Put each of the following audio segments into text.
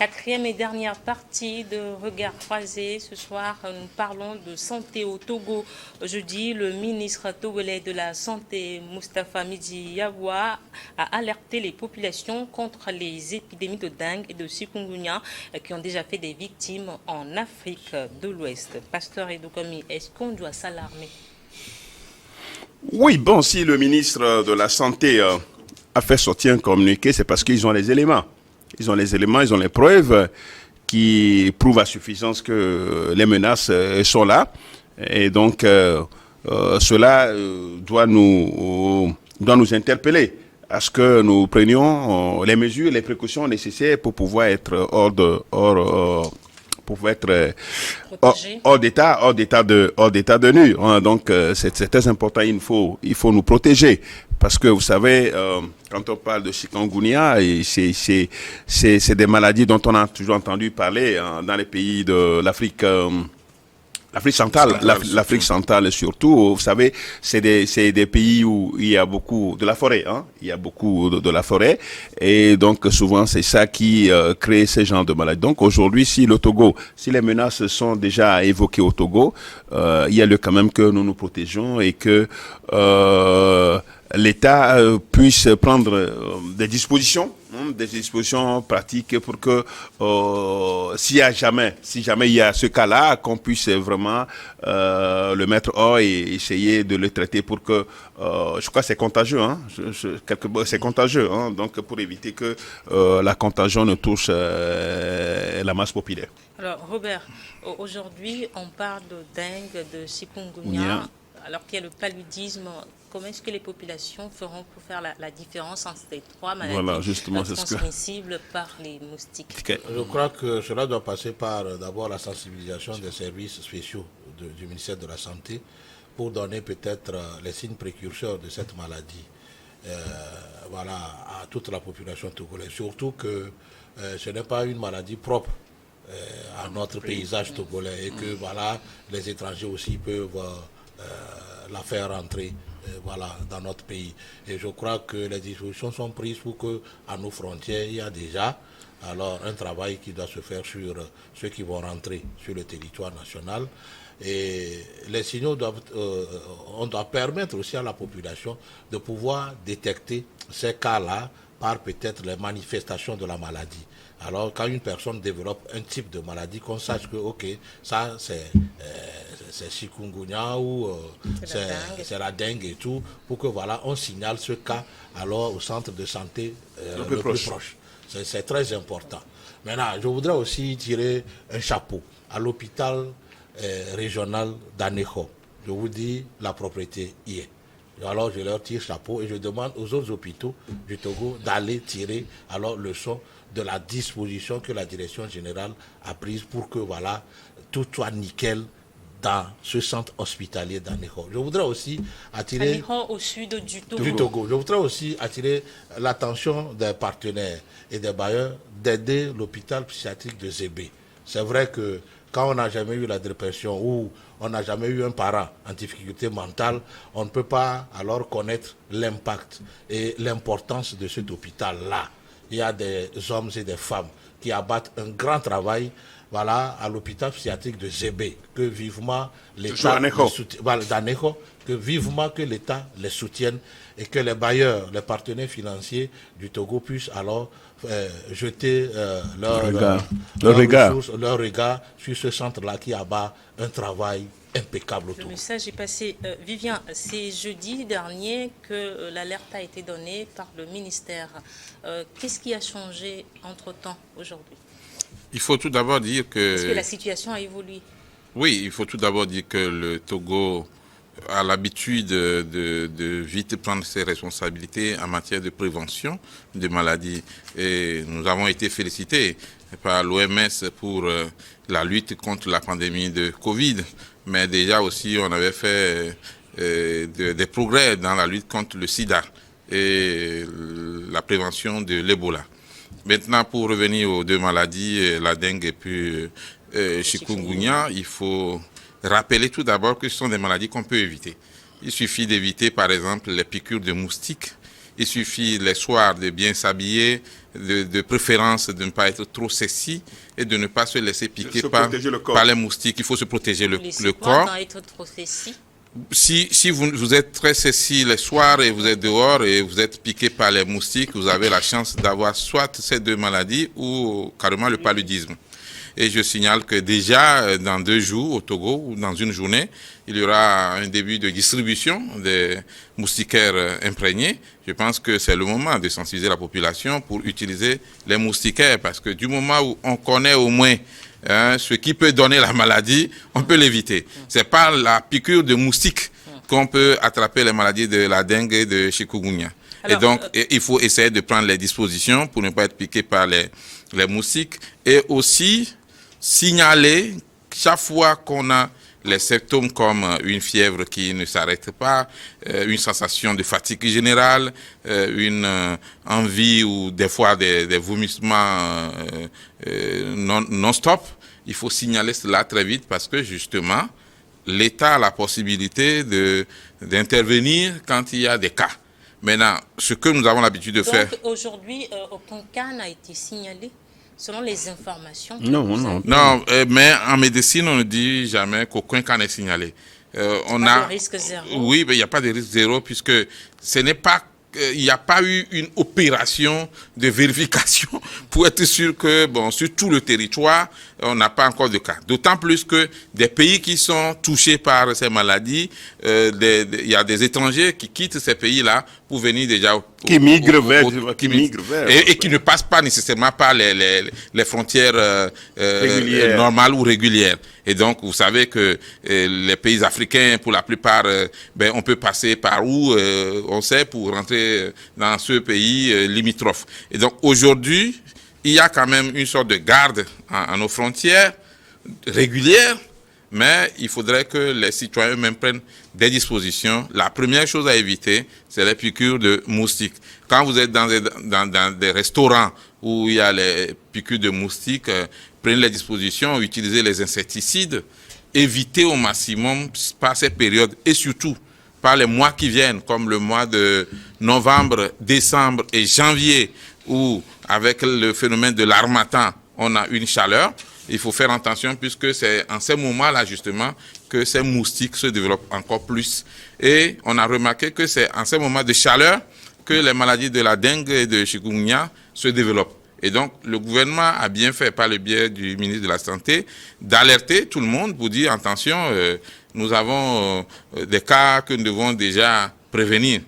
Quatrième et dernière partie de Regard croisé. Ce soir, nous parlons de santé au Togo. Jeudi, le ministre togolais de la Santé, Moustapha Midi Yawa, a alerté les populations contre les épidémies de dengue et de chikungunya qui ont déjà fait des victimes en Afrique de l'Ouest. Pasteur Edoukomi, est-ce qu'on doit s'alarmer? Oui, bon, si le ministre de la Santé a fait sortir un communiqué, c'est parce qu'ils ont les éléments. Ils ont les éléments, ils ont les preuves qui prouvent à suffisance que les menaces sont là. Et donc, cela doit nous interpeller à ce que nous prenions les mesures, les précautions nécessaires pour pouvoir être hors d'état de nu. Donc c'est très important. Il faut nous protéger parce que vous savez, quand on parle de chikungunya, c'est des maladies dont on a toujours entendu parler dans les pays de l'Afrique. L'Afrique centrale surtout, vous savez, c'est des pays où il y a beaucoup de la forêt, il y a beaucoup de la forêt, et donc souvent c'est ça qui crée ce genre de maladies. Donc aujourd'hui, si les menaces sont déjà évoquées au Togo, il y a lieu quand même que nous nous protégeons et que l'État puisse prendre des dispositions pratiques pour que si jamais il y a ce cas-là, qu'on puisse vraiment le mettre hors et essayer de le traiter pour que je crois que c'est contagieux, c'est contagieux, donc pour éviter que la contagion ne touche la masse populaire. Alors Robert, aujourd'hui on parle de dengue, de chikungunya, alors qu'il y a le paludisme. Comment est-ce que les populations feront pour faire la différence entre ces trois maladies transmissibles par les moustiques? Je crois que cela doit passer par d'abord la sensibilisation des services spéciaux du ministère de la Santé pour donner peut-être les signes précurseurs de cette maladie à toute la population togolaise. Surtout que ce n'est pas une maladie propre à notre paysage togolais et que les étrangers aussi peuvent la faire entrer dans notre pays. Et je crois que les dispositions sont prises pour que, à nos frontières, il y a déjà un travail qui doit se faire sur ceux qui vont rentrer sur le territoire national. Et les signaux on doit permettre aussi à la population de pouvoir détecter ces cas-là par peut-être les manifestations de la maladie. Alors, quand une personne développe un type de maladie, qu'on sache que, ça, c'est chikungunya ou c'est la dengue et tout, pour que, on signale ce cas, au centre de santé le plus proche. C'est très important. Maintenant, je voudrais aussi tirer un chapeau à l'hôpital régional d'Aného. Je vous dis, la propriété y est. Alors, je leur tire chapeau et je demande aux autres hôpitaux du Togo d'aller tirer leçon de la disposition que la direction générale a prise pour que tout soit nickel dans ce centre hospitalier d'Aného. Je voudrais aussi attirer Aného au sud du Togo. Je voudrais aussi attirer l'attention des partenaires et des bailleurs d'aider l'hôpital psychiatrique de Zébé. C'est vrai que quand on n'a jamais eu la dépression ou on n'a jamais eu un parent en difficulté mentale, on ne peut pas alors connaître l'impact et l'importance de cet hôpital-là. Il y a des hommes et des femmes qui abattent un grand travail à l'hôpital psychiatrique de Zébé, que vivement l'État que l'État les soutienne et que les bailleurs, les partenaires financiers du Togo puissent jeter leur regard sur ce centre-là qui abat un travail impeccable autour. Le message est passé. Vivian, c'est jeudi dernier que l'alerte a été donnée par le ministère. Qu'est-ce qui a changé entre-temps aujourd'hui? Il faut tout d'abord dire que... Est-ce que la situation a évolué? Oui, il faut tout d'abord dire que le Togo a l'habitude de vite prendre ses responsabilités en matière de prévention des maladies. Et nous avons été félicités par l'OMS pour la lutte contre la pandémie de Covid. Mais déjà aussi, on avait fait des progrès dans la lutte contre le sida et la prévention de l'Ebola. Maintenant, pour revenir aux deux maladies, la dengue et puis chikungunya, il faut rappeler tout d'abord que ce sont des maladies qu'on peut éviter. Il suffit d'éviter, par exemple, les piqûres de moustiques. Il suffit les soirs de bien s'habiller, de préférence de ne pas être trop sexy et de ne pas se laisser piquer par les moustiques. Il faut se protéger le corps. Dans être trop sexy. Si vous êtes très sexy les soirs et vous êtes dehors et vous êtes piqué par les moustiques, vous avez la chance d'avoir soit ces deux maladies ou carrément le paludisme. Et je signale que déjà dans 2 jours au Togo ou dans une journée, il y aura un début de distribution des moustiquaires imprégnés. Je pense que c'est le moment de sensibiliser la population pour utiliser les moustiquaires parce que du moment où on connaît au moins ce qui peut donner la maladie, on peut l'éviter. C'est par la piqûre de moustiques qu'on peut attraper les maladies de la dengue et de chikungunya. Alors, et donc, il faut essayer de prendre les dispositions pour ne pas être piqué par les moustiques et aussi signaler chaque fois qu'on a les symptômes comme une fièvre qui ne s'arrête pas, une sensation de fatigue générale, une envie ou des fois des vomissements non-stop. Il faut signaler cela très vite parce que justement, l'État a la possibilité d'intervenir quand il y a des cas. Maintenant, ce que nous avons l'habitude de faire... Aujourd'hui, aucun cas n'a été signalé selon les informations. Non, mais en médecine, on ne dit jamais qu'aucun cas n'est signalé. On a de risque zéro. Oui, mais il n'y a pas de risque zéro puisque ce n'est pas... Il n'y a pas eu une opération de vérification pour être sûr que, bon, sur tout le territoire, on n'a pas encore de cas. D'autant plus que des pays qui sont touchés par ces maladies, il y a des étrangers qui quittent ces pays-là pour venir déjà... Qui migrent vers... Et qui ne passent pas nécessairement par les frontières normales ou régulières. Et donc, vous savez que les pays africains, pour la plupart, on peut passer par où on sait pour rentrer dans ce pays limitrophe. Et donc, aujourd'hui, il y a quand même une sorte de garde à nos frontières régulières, mais il faudrait que les citoyens eux-mêmes prennent des dispositions. La première chose à éviter, c'est les piqûres de moustiques. Quand vous êtes dans des restaurants où il y a les piqûres de moustiques, prenez les dispositions, utilisez les insecticides, évitez au maximum par ces périodes et surtout par les mois qui viennent, comme le mois de novembre, décembre et janvier, où avec le phénomène de l'harmattan, on a une chaleur. Il faut faire attention puisque c'est en ces moments-là justement que ces moustiques se développent encore plus. Et on a remarqué que c'est en ces moments de chaleur que les maladies de la dengue et de chikungunya se développent. Et donc, le gouvernement a bien fait, par le biais du ministre de la Santé, d'alerter tout le monde pour dire, attention, nous avons des cas que nous devons déjà prévenir.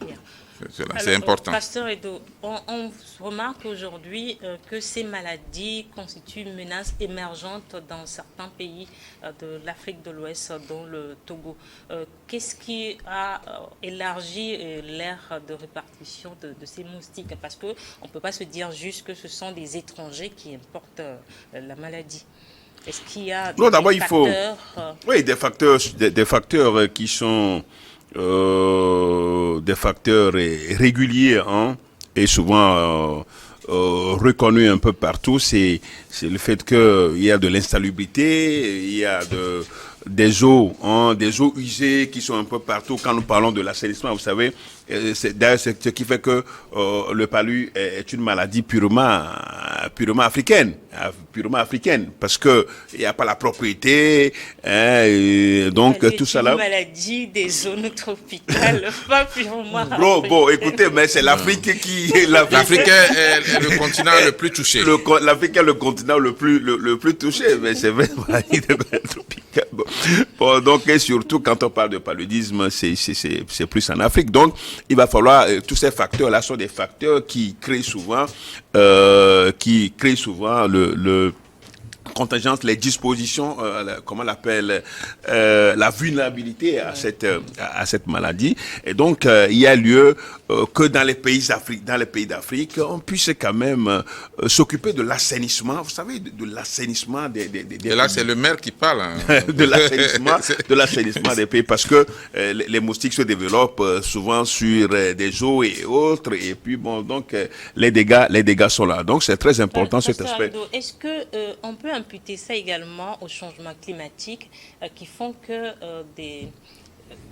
C'est important. Pasteur Edo, on remarque aujourd'hui que ces maladies constituent une menace émergente dans certains pays de l'Afrique de l'Ouest, dont le Togo. Qu'est-ce qui a élargi l'aire de répartition de ces moustiques? Parce qu'on ne peut pas se dire juste que ce sont des étrangers qui importent la maladie. Est-ce qu'il y a des facteurs? Oui, des facteurs qui sont... des facteurs réguliers et souvent reconnus un peu partout, c'est le fait qu'il y a de l'insalubrité, il y a des eaux usées qui sont un peu partout. Quand nous parlons de l'assainissement, vous savez, d'ailleurs c'est ce qui fait que le palu est une maladie purement africaine, parce que il n'y a pas la propriété, donc tout ça là. C'est une maladie des zones tropicales, pas purement. Bon, écoutez, mais c'est l'Afrique qui. L'Afrique est le continent le plus touché. L'Afrique est le continent le plus touché, mais c'est vrai, maladie tropicale. Bon, donc et surtout quand on parle de paludisme, c'est plus en Afrique. Donc il va falloir tous ces facteurs là sont des facteurs qui créent souvent le contingence, les dispositions, comment on l'appelle, la vulnérabilité à cette maladie. Et donc, il y a lieu que dans les pays d'Afrique, on puisse quand même s'occuper de l'assainissement. Vous savez, de l'assainissement des et là, c'est le maire qui parle. Hein. de l'assainissement des pays, parce que les moustiques se développent souvent sur des eaux et autres. Et puis, bon, donc, les dégâts sont là. Donc, c'est très important cet aspect. Est-ce que on peut imputer ça également au changement climatique qui font que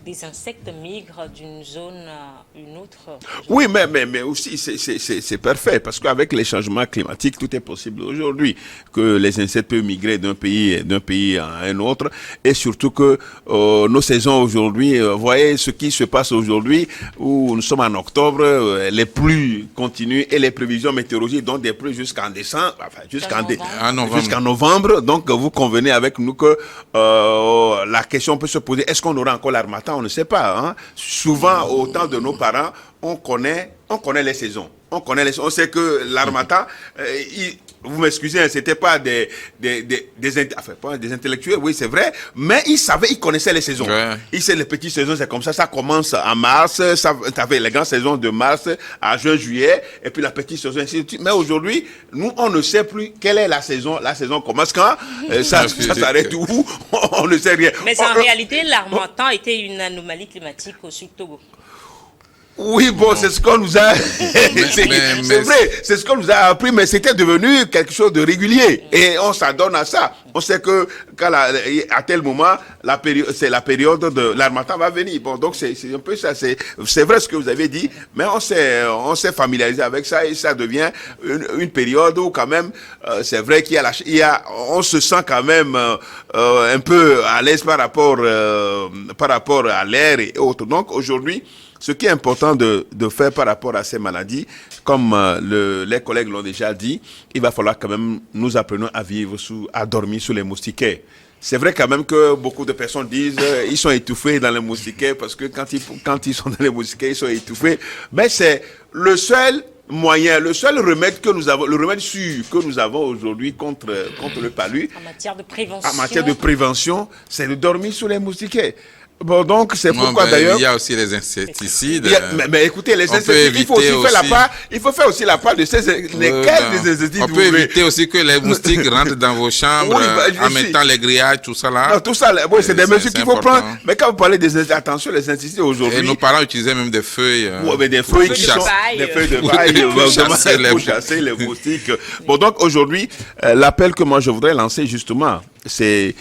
des insectes migrent d'une zone à une autre. Oui, mais aussi, c'est parfait, parce qu'avec les changements climatiques, tout est possible aujourd'hui, que les insectes peuvent migrer d'un pays à un autre, et surtout que nos saisons aujourd'hui, voyez ce qui se passe aujourd'hui, où nous sommes en octobre, les pluies continuent, et les prévisions météorologiques donnent des pluies jusqu'en décembre, enfin, jusqu'en novembre, donc vous convenez avec nous que la question peut se poser, est-ce qu'on aura encore l'harmattan? On ne sait pas. Hein? Souvent, au temps de nos parents, on connaît les saisons. On sait que l'harmattan, vous m'excusez, c'était pas pas des intellectuels, oui, c'est vrai, mais ils connaissaient les saisons. Ouais. Ils savaient les petites saisons, c'est comme ça. Ça commence en mars, t'avais les grandes saisons de mars à juin, juillet, et puis la petite saison, ainsi de suite. Mais aujourd'hui, nous, on ne sait plus quelle est la saison. La saison commence quand, ça s'arrête où, on ne sait rien. Mais en réalité, l'harmattan était une anomalie climatique au sud Togo. Oui, bon, c'est ce qu'on nous a... c'est vrai, c'est ce qu'on nous a appris, mais c'était devenu quelque chose de régulier. Et on s'adonne à ça. On sait que à tel moment, c'est la période de l'harmattan va venir. Bon, donc c'est un peu ça. C'est vrai ce que vous avez dit, mais on s'est familiarisé avec ça et ça devient une période où quand même, c'est vrai on se sent quand même un peu à l'aise par rapport à l'air et autres. Donc aujourd'hui, ce qui est important de faire par rapport à ces maladies, comme les collègues l'ont déjà dit, il va falloir quand même nous apprenions à vivre à dormir sous les moustiquaires. C'est vrai quand même que beaucoup de personnes disent ils sont étouffés dans les moustiquaires parce que quand ils sont dans les moustiquaires, ils sont étouffés. Mais c'est le seul moyen, le seul remède que nous avons, le remède sûr que nous avons aujourd'hui contre le palu. En matière de prévention. En matière de prévention, c'est de dormir sous les moustiquaires. Bon, donc, c'est pourquoi d'ailleurs. Il y a aussi les insecticides. Mais écoutez, les insecticides, il faut faire aussi la part de lesquels des insecticides. On peut éviter aussi que les moustiques rentrent dans vos chambres en mettant les grillages, tout ça là. Non, tout ça, oui, c'est des mesures qu'il faut prendre. Mais quand vous parlez des insecticides, attention, les insecticides aujourd'hui. Et nos parents utilisaient même des feuilles. Oui, mais des feuilles qui sont. Des feuilles de paille pour chasser les moustiques. Bon, donc aujourd'hui, l'appel que moi je voudrais lancer justement, c'est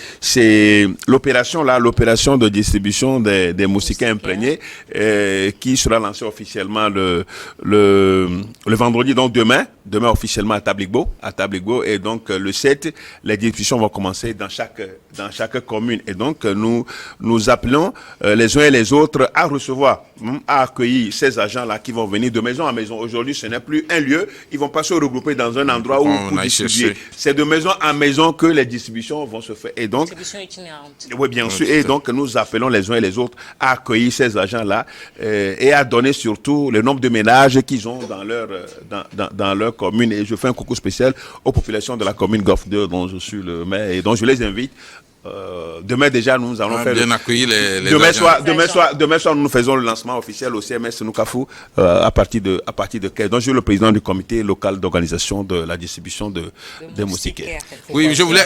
l'opération de distribution des moustiquaires imprégnés qui sera lancée officiellement le vendredi, donc demain officiellement à Tabligbo, et donc le 7, les distributions vont commencer dans chaque commune, et donc nous appelons les uns et les autres à recevoir, à accueillir ces agents-là qui vont venir de maison à maison. Aujourd'hui, ce n'est plus un lieu, ils vont pas se regrouper dans un endroit où distribuer. C'est de maison à maison que les distributions vont se faire. Et donc, distribution itinérante. Oui, bien sûr. Et donc, nous appelons les uns et les autres à accueillir ces agents-là et à donner surtout le nombre de ménages qu'ils ont dans leur commune. Et je fais un coucou spécial aux populations de la commune Golfe 2 dont je suis le maire et dont je les invite. Demain déjà nous allons faire bien accueillir les demain soir nous faisons le lancement officiel au CMS Noukafou à partir de 15. Donc je suis le président du comité local d'organisation de la distribution des moustiquaires. Oui, je voulais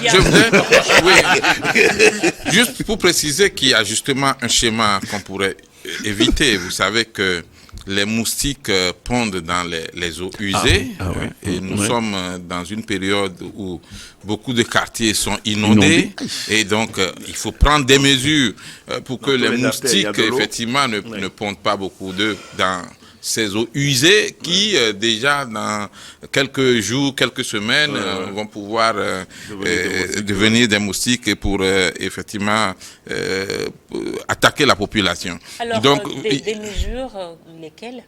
juste pour préciser qu'il y a justement un schéma qu'on pourrait éviter. Vous savez que les moustiques pondent dans les eaux usées et nous sommes dans une période où beaucoup de quartiers sont inondés et donc il faut prendre des mesures pour que les moustiques effectivement ne pondent pas beaucoup d'œufs dans ces eaux usées qui déjà dans quelques jours, quelques semaines vont pouvoir devenir des moustiques pour effectivement attaquer la population. Alors, donc, des mesures, lesquelles ?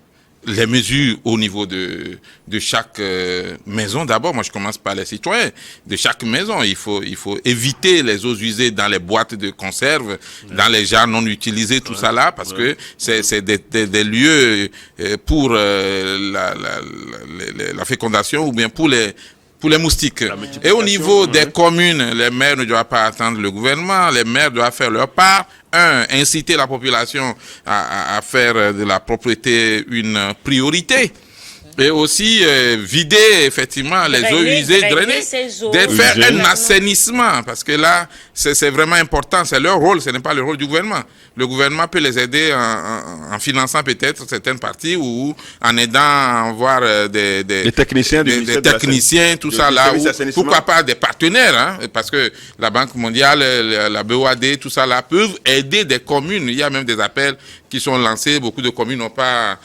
Les mesures au niveau de chaque maison. D'abord, moi je commence par les citoyens. De chaque maison, il faut éviter les eaux usées dans les boîtes de conserve, dans les jarres non utilisés, tout ça là, parce que c'est des lieux pour la fécondation ou bien pour les moustiques. Et au niveau des communes, les maires ne doivent pas attendre le gouvernement, les maires doivent faire leur part. Inciter la population à faire de la propreté une priorité. Et aussi vider effectivement les eaux usées, drainer, ces eaux. faire usées. un assainissement, parce que là, c'est vraiment important, c'est leur rôle, ce n'est pas le rôle du gouvernement. Le gouvernement peut les aider en finançant peut-être certaines parties ou en aidant à avoir des techniciens, tout ça là, ou pourquoi pas des partenaires, hein, parce que la Banque mondiale, la BOAD, tout ça là, peuvent aider des communes. Il y a même des appels qui sont lancés, beaucoup de communes n'ont pas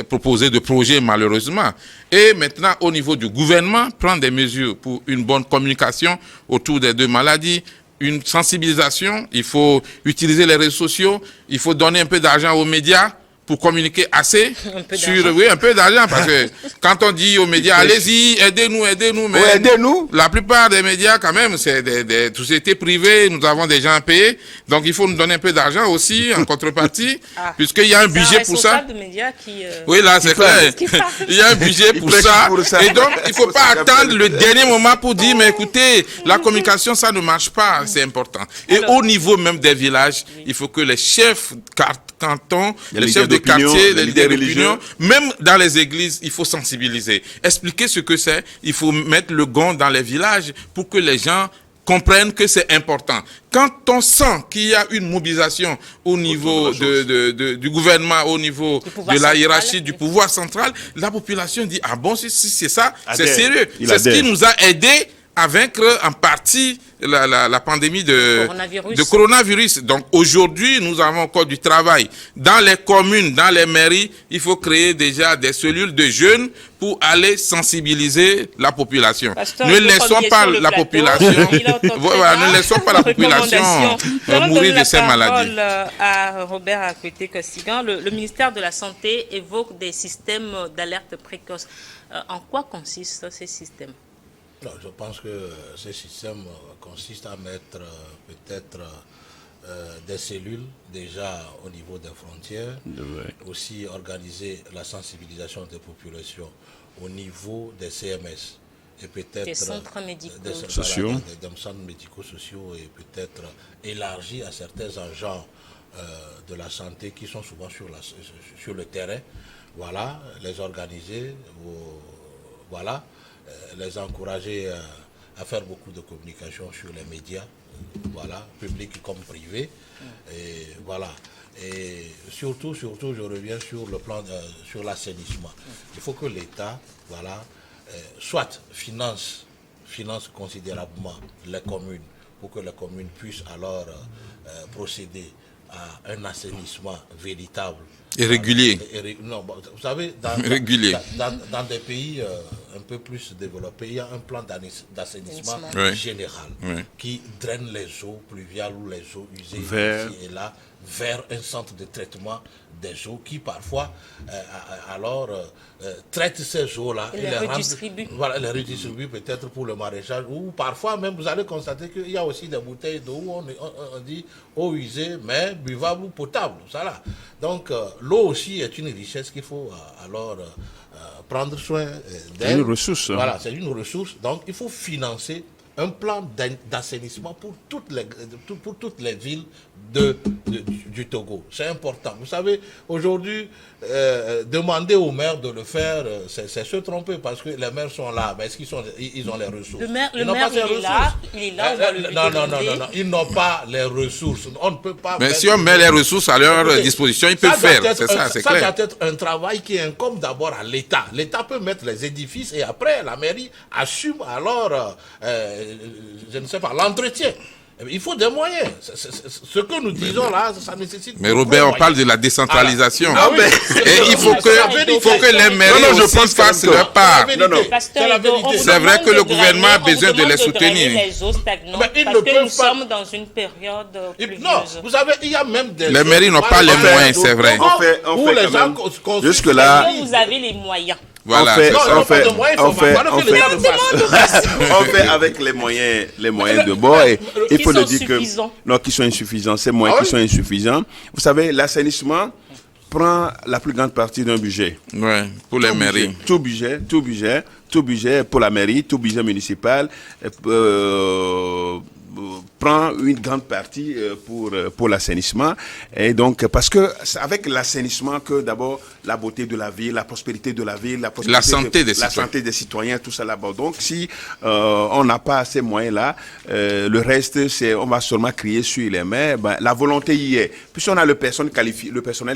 proposé de projet malheureusement. Et maintenant, au niveau du gouvernement, prendre des mesures pour une bonne communication autour des deux maladies, une sensibilisation, il faut utiliser les réseaux sociaux, il faut donner un peu d'argent aux médias pour communiquer assez un peu d'argent, parce que quand on dit aux médias, allez-y, aidez-nous, mais aidez-nous. La plupart des médias, quand même, c'est des sociétés privées, nous avons des gens à payer, donc il faut nous donner un peu d'argent aussi, en contrepartie, puisqu'il y a un budget pour ça. De médias qui, oui, là, c'est clair. Il y a un budget pour ça. Et donc, il ne faut pas attendre le dernier moment pour dire, mais écoutez, la communication, ça ne marche pas, c'est important. Et au niveau même des villages, il faut que les chefs cantons, les chefs de quartier, les leaders d'opinion, même dans les églises, il faut sensibiliser. Expliquer ce que c'est. Il faut mettre le gong dans les villages pour que les gens comprennent que c'est important. Quand on sent qu'il y a une mobilisation au niveau du gouvernement, au niveau de la hiérarchie, du pouvoir central, la population dit, ah bon, si c'est ça, c'est sérieux. C'est ce qui nous a aidés à vaincre en partie la pandémie de coronavirus. Donc aujourd'hui, nous avons encore du travail. Dans les communes, dans les mairies, il faut créer déjà des cellules de jeunes pour aller sensibiliser la population. Ne laissons pas la population, ne laissons pas la population mourir de ces maladies. À Robert Akwete-Kossigan, le ministère de la Santé évoque des systèmes d'alerte précoce. En quoi consistent ces systèmes? Non, je pense que ce système consiste à mettre peut-être des cellules déjà au niveau des frontières, aussi organiser la sensibilisation des populations au niveau des CMS et peut-être des centres médicaux sociaux, des centres médico-sociaux et peut-être élargir à certains agents de la santé qui sont souvent sur le terrain, voilà, les organiser, voilà. Les encourager à faire beaucoup de communication sur les médias, voilà, publics comme privés, et voilà. Et surtout, je reviens sur le plan, sur l'assainissement. Il faut que l'État, voilà, soit finance considérablement les communes pour que les communes puissent alors procéder à un assainissement véritable. Et régulier. Non, vous savez, dans des pays un peu plus développés, il y a un plan d'assainissement général qui draine les eaux pluviales ou les eaux usées ici et là vers un centre de traitement des eaux qui parfois traite ces eaux-là et les redistribue. Voilà, les redistribue peut-être pour le maraîchage ou parfois même vous allez constater qu'il y a aussi des bouteilles d'eau où on dit eau usée mais buvable ou potable. Ça là. Donc l'eau aussi est une richesse qu'il faut prendre soin d'elle. C'est une ressource. Voilà, c'est une ressource. Donc il faut financer un plan d'assainissement pour toutes les villes du Togo. C'est important. Vous savez, aujourd'hui, demander aux maires de le faire, c'est se tromper parce que les maires sont là. Mais est-ce qu'ils ont les ressources? Le maire, il est là, on va le Non. Ils n'ont pas les ressources. On ne peut pas. Mais si on met les ressources à leur disposition, ils peuvent faire. C'est ça, c'est clair. Ça doit être un travail qui incombe d'abord à l'État. L'État peut mettre les édifices et après, la mairie assume alors, je ne sais pas, l'entretien. Il faut des moyens. Ce que nous disons là, ça nécessite. Mais Robert, on parle de la décentralisation. Et il faut que les mairies aussi fassent leur part. C'est vrai que le gouvernement a besoin de les soutenir. Parce que nous sommes dans une période pluvieuse. Non, vous savez, il y a même des. Les mairies n'ont pas les moyens, c'est vrai. Jusque-là. Vous avez les moyens. Voilà, on fait avec les moyens de bord et il faut le dire qui sont insuffisants. Ces moyens qui sont insuffisants. Vous savez, l'assainissement prend la plus grande partie d'un budget. Ouais, pour les mairies. Tout budget pour la mairie, tout budget municipal prend une grande partie pour l'assainissement. Et donc, parce que c'est avec l'assainissement que d'abord la beauté de la ville, la prospérité de la ville, la santé des citoyens, tout ça là-bas. Donc, si on n'a pas ces moyens-là, le reste, on va seulement crier sur les mains. Ben, la volonté y est. Puisqu'on a le personnel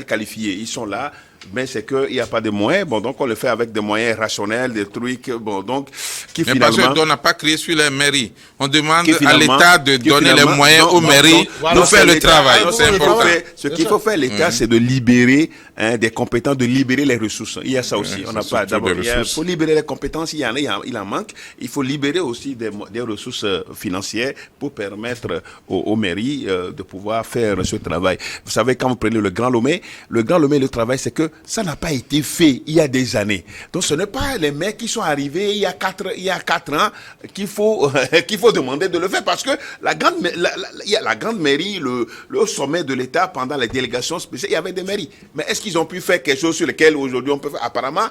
qualifié, ils sont là. Mais c'est qu'il n'y a pas de moyens. Bon, donc on le fait avec des moyens rationnels, des trucs. Bon, donc, qui mais finalement. parce qu'on n'a pas créé sur les mairies. On demande à l'État de donner les moyens aux mairies pour faire le travail. C'est important. Ce qu'il faut faire, l'État, c'est de libérer des compétences, de libérer les ressources. Il y a ça aussi. On n'a pas. D'abord, il faut libérer les compétences. Il en manque. Il faut libérer aussi des ressources financières pour permettre aux mairies de pouvoir faire ce travail. Vous savez, quand vous prenez le Grand Lomé, le travail, c'est que ça n'a pas été fait il y a des années. Donc ce n'est pas les mecs qui sont arrivés il y a 4 ans qu'il faut demander de le faire, parce que la grande mairie, le sommet de l'État, pendant les délégations spéciales, il y avait des mairies. Mais est-ce qu'ils ont pu faire quelque chose sur lequel aujourd'hui on peut faire? Apparemment,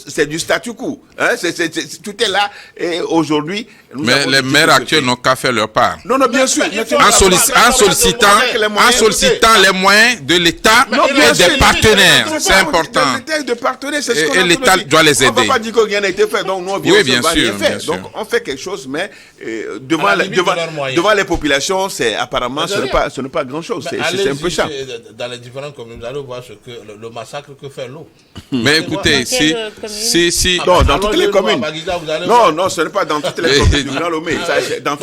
c'est du statu quo. Hein? Tout est là. Et aujourd'hui... Mais les maires actuels n'ont qu'à faire leur part. Non, bien sûr. En sollicitant les moyens de l'État et des partenaires. C'est important. Et l'État doit les aider. On ne va pas dire que rien n'a été fait, donc nous on vient faire. Donc on fait quelque chose, mais devant les populations, apparemment ce n'est pas grand chose. C'est un peu ça. Dans les différentes communes, vous allez voir le massacre que fait l'eau. Mais écoutez, si dans toutes les communes. Non, ce n'est pas dans toutes les communes du Grand Lomé. Dans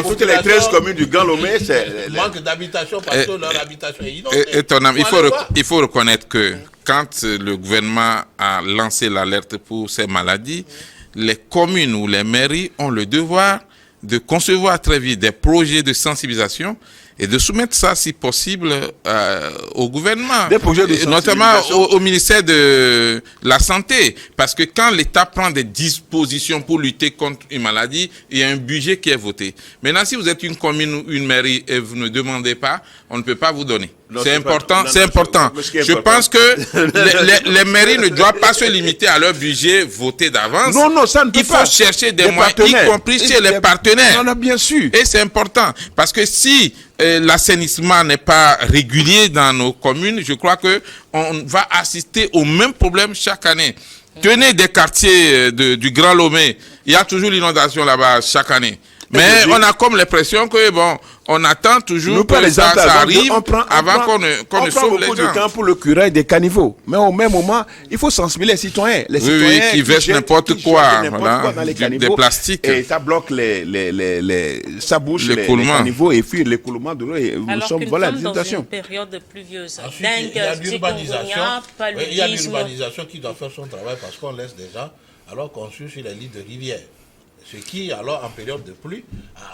toutes les 13 communes du Grand Lomé, c'est manque d'habitation parce que leur habitation est inondée. Étonnamment, il faut reconnaître que quand le gouvernement a lancé l'alerte pour ces maladies, les communes ou les mairies ont le devoir de concevoir très vite des projets de sensibilisation et de soumettre ça, si possible, au gouvernement, des projets de notamment au ministère de la Santé. Parce que quand l'État prend des dispositions pour lutter contre une maladie, il y a un budget qui est voté. Maintenant, si vous êtes une commune ou une mairie et vous ne demandez pas, on ne peut pas vous donner. C'est important. Je pense que les mairies ne doivent pas se limiter à leur budget voté d'avance. Non, ça ne peut pas. Il faut chercher des moyens, y compris chez les partenaires. Non, bien sûr. Et c'est important. Parce que si l'assainissement n'est pas régulier dans nos communes, je crois qu'on va assister au même problème chaque année. Tenez des quartiers du Grand Lomé, il y a toujours l'inondation là-bas chaque année. Mais on a comme l'impression que, on attend toujours que ça arrive avant qu'on ne sauve les gens. On prend beaucoup de temps pour le curage des caniveaux. Mais au même moment, il faut sensibiliser les citoyens. Les citoyens qui versent n'importe quoi dans les caniveaux. Des plastiques. Et ça bloque ça bouche les caniveaux et puis l'écoulement de l'eau. Alors que nous sommes dans une période pluvieuse. Ensuite, il y a l'urbanisation qui doit faire son travail parce qu'on laisse des gens alors construire sur les lits de rivière. Ce qui, alors, en période de pluie,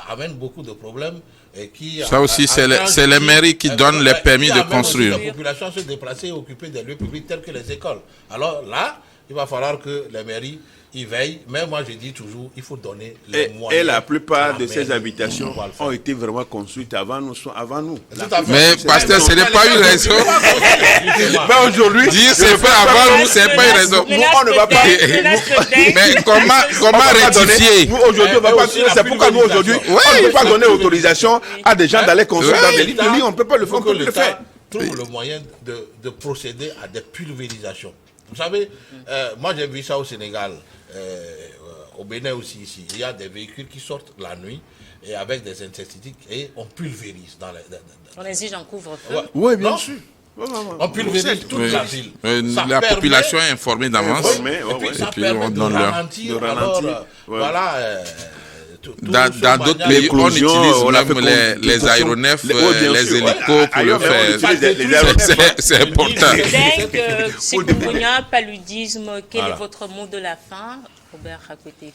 amène beaucoup de problèmes. Et qui, ça aussi, c'est les mairies qui donnent les permis de construire. La population se déplacer et occuper des lieux publics tels que les écoles. Alors là, il va falloir que les mairies y veillent. Mais moi, je dis toujours, il faut donner les moyens. Et la plupart de ces habitations ont été vraiment construites avant nous. Mais, pasteur, ce n'est pas une raison. Mais aujourd'hui, dire c'est fait avant nous, ce n'est pas une raison. Nous, on ne va pas. Mais comment rectifier? Nous, aujourd'hui, on va pas. C'est pourquoi nous, aujourd'hui, on ne peut pas donner autorisation à des gens d'aller construire dans des lits. On ne peut pas le faire. Que l'État trouve le moyen de procéder à des pulvérisations. Vous savez, moi j'ai vu ça au Sénégal, au Bénin aussi ici. Il y a des véhicules qui sortent la nuit et avec des insecticides et on pulvérise dans les... On exige un couvre-feu. Oui, bien sûr. On pulvérise toute la ville. La population est informée d'avance. Et puis on donne ralentir. Voilà... Dans d'autres pays, on utilise même les aéronefs, les hélicos pour le faire. C'est important. Chikungunya, paludisme, quel est votre mot de la fin? Robert Rakoté,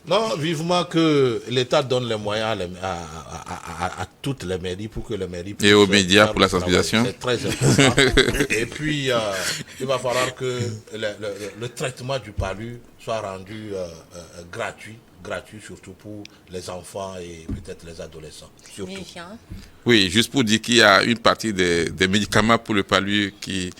non, vivement que l'État donne les moyens à toutes les mairies pour que les mairies puissent... Et aux médias pour la sensibilisation. C'est très important. Et puis, il va falloir que le traitement du palu soit rendu gratuit surtout pour les enfants et peut-être les adolescents. Surtout. Oui, juste pour dire qu'il y a une partie des médicaments pour le palu qui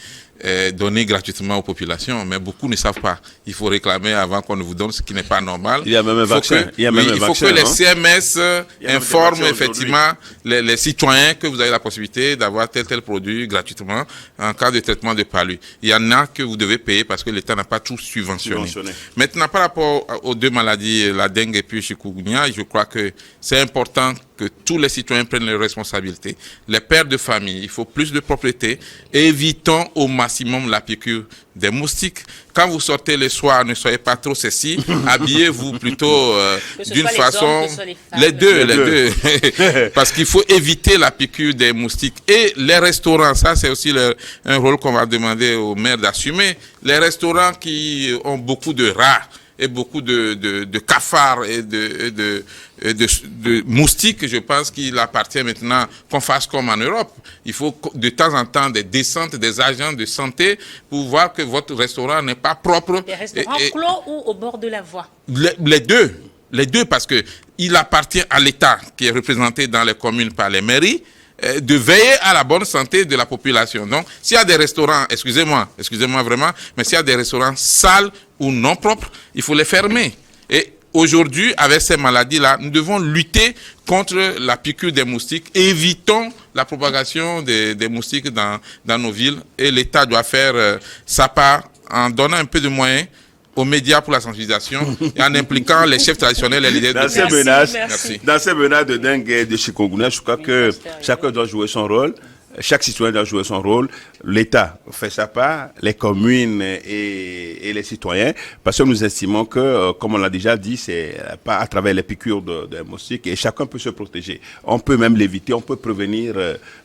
est donné gratuitement aux populations, mais beaucoup ne savent pas. Il faut réclamer avant qu'on ne vous donne, ce qui n'est pas normal. Il y a même un vaccin. Il faut que les CMS informent effectivement les citoyens que vous avez la possibilité d'avoir tel produit gratuitement en cas de traitement de palu. Il y en a que vous devez payer parce que l'État n'a pas tout subventionné. Maintenant, par rapport aux deux maladies, la dengue et puis chikungunya, je crois que c'est important que tous les citoyens prennent leurs responsabilités. Les pères de famille, il faut plus de propreté. Évitons au maximum la piqûre des moustiques. Quand vous sortez le soir, ne soyez pas trop ceci. Habillez-vous plutôt d'une façon... Les deux. Parce qu'il faut éviter la piqûre des moustiques. Et les restaurants, ça c'est aussi un rôle qu'on va demander aux maires d'assumer. Les restaurants qui ont beaucoup de rats et beaucoup de cafards et de moustiques, je pense qu'il appartient maintenant qu'on fasse comme en Europe. Il faut de temps en temps des descentes des agents de santé pour voir que votre restaurant n'est pas propre. Des restaurants clos ou au bord de la voie? Les deux, parce que il appartient à l'État, qui est représenté dans les communes par les mairies, de veiller à la bonne santé de la population. Donc, s'il y a des restaurants, excusez-moi vraiment, mais s'il y a des restaurants sales ou non propres, il faut les fermer. Et aujourd'hui, avec ces maladies-là, nous devons lutter contre la piqûre des moustiques. Évitons la propagation des moustiques dans nos villes. Et l'État doit faire sa part en donnant un peu de moyens aux médias pour la sensibilisation et en impliquant les chefs traditionnels et les leaders de Dans ces menaces de dengue et de chikungunya, je crois que chacun doit jouer son rôle. Chaque citoyen doit jouer son rôle. L'État fait sa part, les communes et les citoyens, parce que nous estimons que, comme on l'a déjà dit, c'est pas à travers les piqûres de moustiques et chacun peut se protéger. On peut même l'éviter, on peut prévenir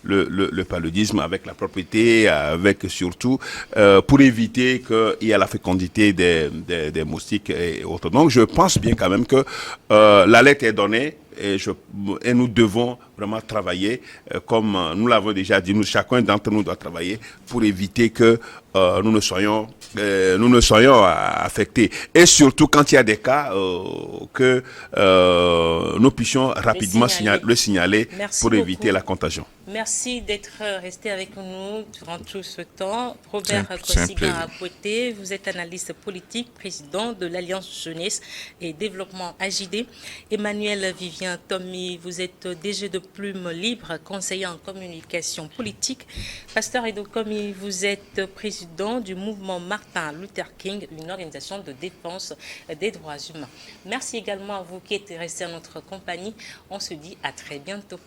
le paludisme avec la propriété, avec surtout pour éviter qu'il y ait la fécondité des moustiques et autres. Donc je pense bien quand même que l'alerte est donnée. Et nous devons vraiment travailler, comme nous l'avons déjà dit, chacun d'entre nous doit travailler pour éviter que nous ne soyons affectés. Et surtout quand il y a des cas que nous puissions rapidement le signaler pour éviter la contagion. Merci d'être resté avec nous durant tout ce temps. Robert Kosiga-Apoté, vous êtes analyste politique, président de l'Alliance Jeunesse et Développement AJD. Emmanuel Vivien Tommy, vous êtes DG de Plume Libre, conseiller en communication politique. Pasteur Edo Komi, vous êtes président du mouvement Martin Luther King, une organisation de défense des droits humains. Merci également à vous qui êtes restés à notre compagnie. On se dit à très bientôt.